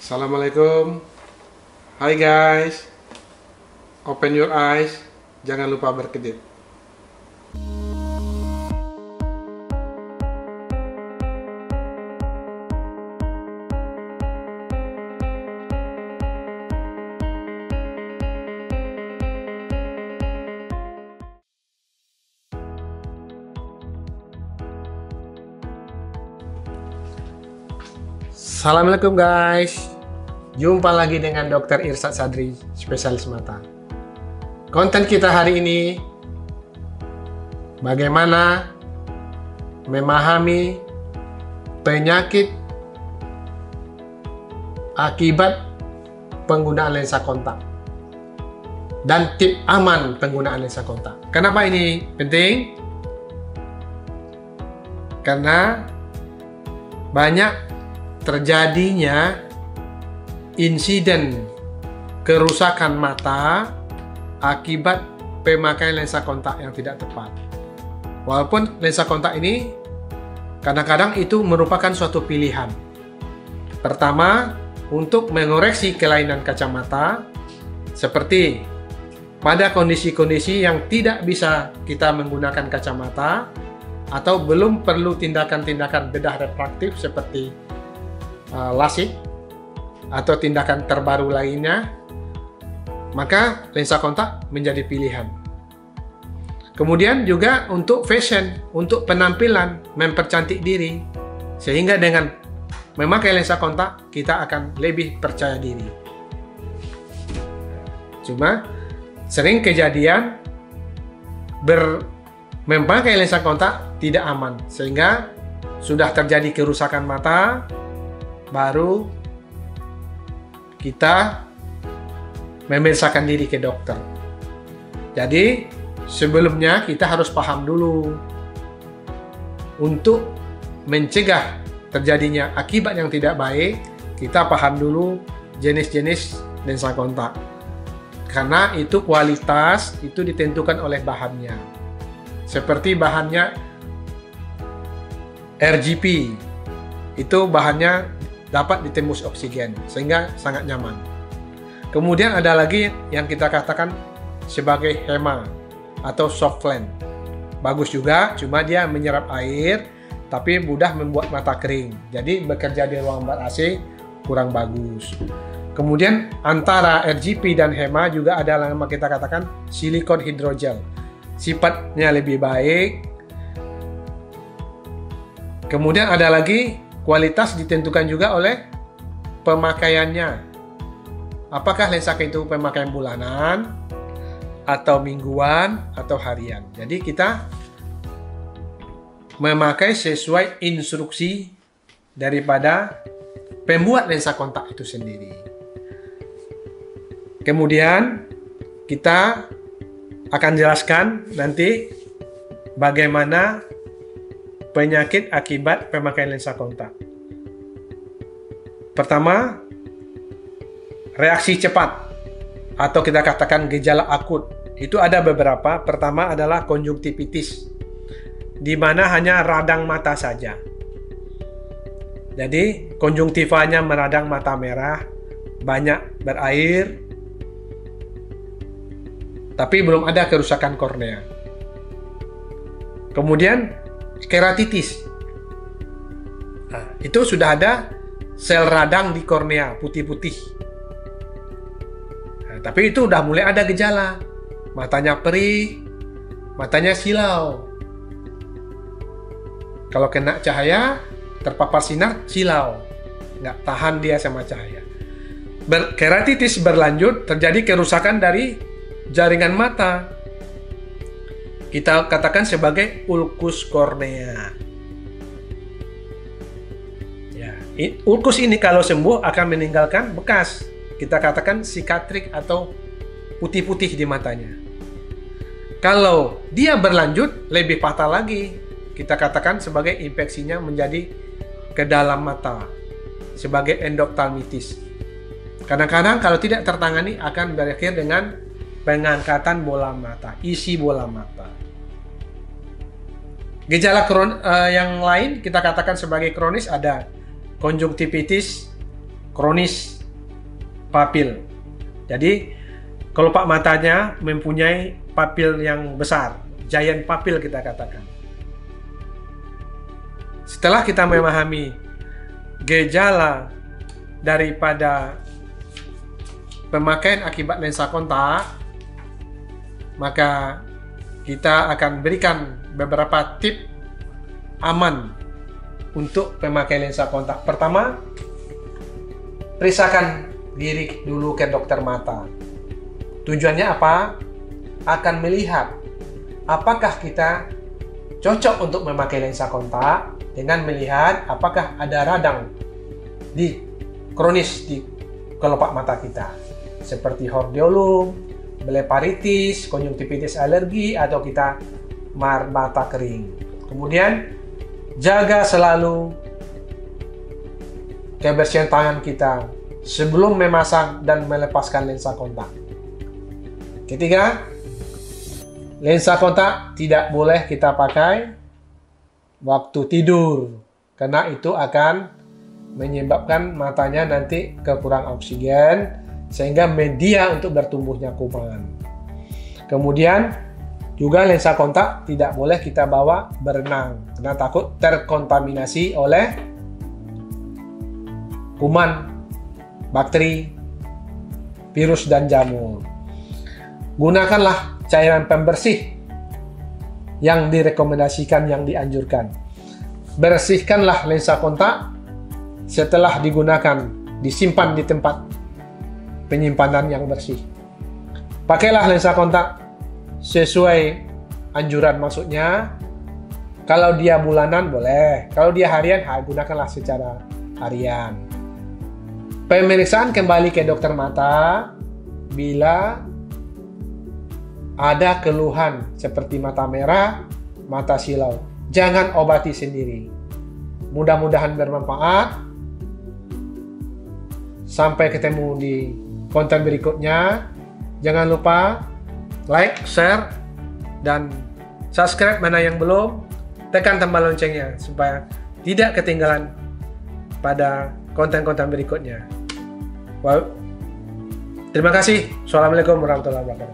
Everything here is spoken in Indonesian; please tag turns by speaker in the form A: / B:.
A: Assalamualaikum. Hai guys. Open your eyes. Jangan lupa berkedip. Assalamualaikum guys. Jumpa lagi dengan Dr. Irsyad Sadri, spesialis mata. Konten kita hari ini bagaimana memahami penyakit akibat penggunaan lensa kontak dan tip aman penggunaan lensa kontak. Kenapa ini penting? Karena banyak terjadinya insiden kerusakan mata akibat pemakaian lensa kontak yang tidak tepat. Walaupun lensa kontak ini kadang-kadang itu merupakan suatu pilihan. Pertama, untuk mengoreksi kelainan kacamata, seperti pada kondisi-kondisi yang tidak bisa kita menggunakan kacamata atau belum perlu tindakan-tindakan bedah refraktif seperti LASIK atau tindakan terbaru lainnya, maka lensa kontak menjadi pilihan. Kemudian juga untuk fashion, untuk penampilan, mempercantik diri, sehingga dengan memakai lensa kontak kita akan lebih percaya diri. Cuma sering kejadian memakai lensa kontak tidak aman, sehingga sudah terjadi kerusakan mata, baru kita memeriksakan diri ke dokter. Jadi sebelumnya kita harus paham dulu untuk mencegah terjadinya akibat yang tidak baik. Kita paham dulu jenis-jenis lensa kontak, karena itu kualitas itu ditentukan oleh bahannya. Seperti bahannya RGP, itu bahannya dapat ditembus oksigen sehingga sangat nyaman. Kemudian ada lagi yang kita katakan sebagai HEMA atau soft lens. Bagus juga, cuma dia menyerap air tapi mudah membuat mata kering. Jadi bekerja di ruang ber AC kurang bagus. Kemudian antara RGP dan HEMA juga ada yang kita katakan silikon hidrogel. Sifatnya lebih baik. Kemudian ada lagi kualitas ditentukan juga oleh pemakaiannya. Apakah lensa itu pemakaian bulanan, atau mingguan, atau harian. Jadi kita memakai sesuai instruksi daripada pembuat lensa kontak itu sendiri. Kemudian kita akan jelaskan nanti bagaimana penyakit akibat pemakaian lensa kontak. Pertama, reaksi cepat atau kita katakan gejala akut. Itu ada beberapa. Pertama adalah konjungtivitis, di mana hanya radang mata saja. Jadi konjungtivanya meradang, mata merah, banyak berair, tapi belum ada kerusakan kornea. Kemudian keratitis. Nah, itu sudah ada sel radang di kornea putih-putih. Nah, tapi itu udah mulai ada gejala. Matanya perih, matanya silau. Kalau kena cahaya, terpapar sinar, silau. Nggak tahan dia sama cahaya. Keratitis berlanjut, terjadi kerusakan dari jaringan mata. Kita katakan sebagai ulkus kornea. Ya, ulkus ini kalau sembuh akan meninggalkan bekas. Kita katakan sikatrik atau putih-putih di matanya. Kalau dia berlanjut, lebih fatal lagi. Kita katakan sebagai infeksinya menjadi ke dalam mata, sebagai endoptalmitis. Kadang-kadang kalau tidak tertangani akan berakhir dengan pengangkatan bola mata, isi bola mata. Gejala yang lain kita katakan sebagai kronis ada konjungtivitis kronis papil. Jadi kelopak matanya mempunyai papil yang besar, giant papil kita katakan. Setelah kita memahami gejala daripada pemakaian akibat lensa kontak, maka kita akan berikan beberapa tips aman untuk pemakai lensa kontak. Pertama, periksakan diri dulu ke dokter mata. Tujuannya apa? Akan melihat apakah kita cocok untuk memakai lensa kontak dengan melihat apakah ada radang di kronis di kelopak mata kita, seperti hordeolum, bleparitis, konjungtivitis alergi, atau kita mata kering. Kemudian jaga selalu kebersihan tangan kita sebelum memasang dan melepaskan lensa kontak. Ketiga, lensa kontak tidak boleh kita pakai waktu tidur, karena itu akan menyebabkan matanya nanti kekurangan oksigen sehingga media untuk bertumbuhnya kuman. Kemudian juga lensa kontak tidak boleh kita bawa berenang karena takut terkontaminasi oleh kuman, bakteri, virus, dan jamur. Gunakanlah cairan pembersih yang direkomendasikan, yang dianjurkan. Bersihkanlah lensa kontak setelah digunakan, disimpan di tempat penyimpanan yang bersih. Pakailah lensa kontak sesuai anjuran, maksudnya kalau dia bulanan boleh, kalau dia harian gunakanlah secara harian. Pemeriksaan kembali ke dokter mata bila ada keluhan seperti mata merah, mata silau. Jangan obati sendiri. Mudah-mudahan bermanfaat. Sampai ketemu di konten berikutnya. Jangan lupa like, share, dan subscribe mana yang belum. Tekan tombol loncengnya supaya tidak ketinggalan pada konten-konten berikutnya. Terima kasih. Assalamualaikum warahmatullahi wabarakatuh.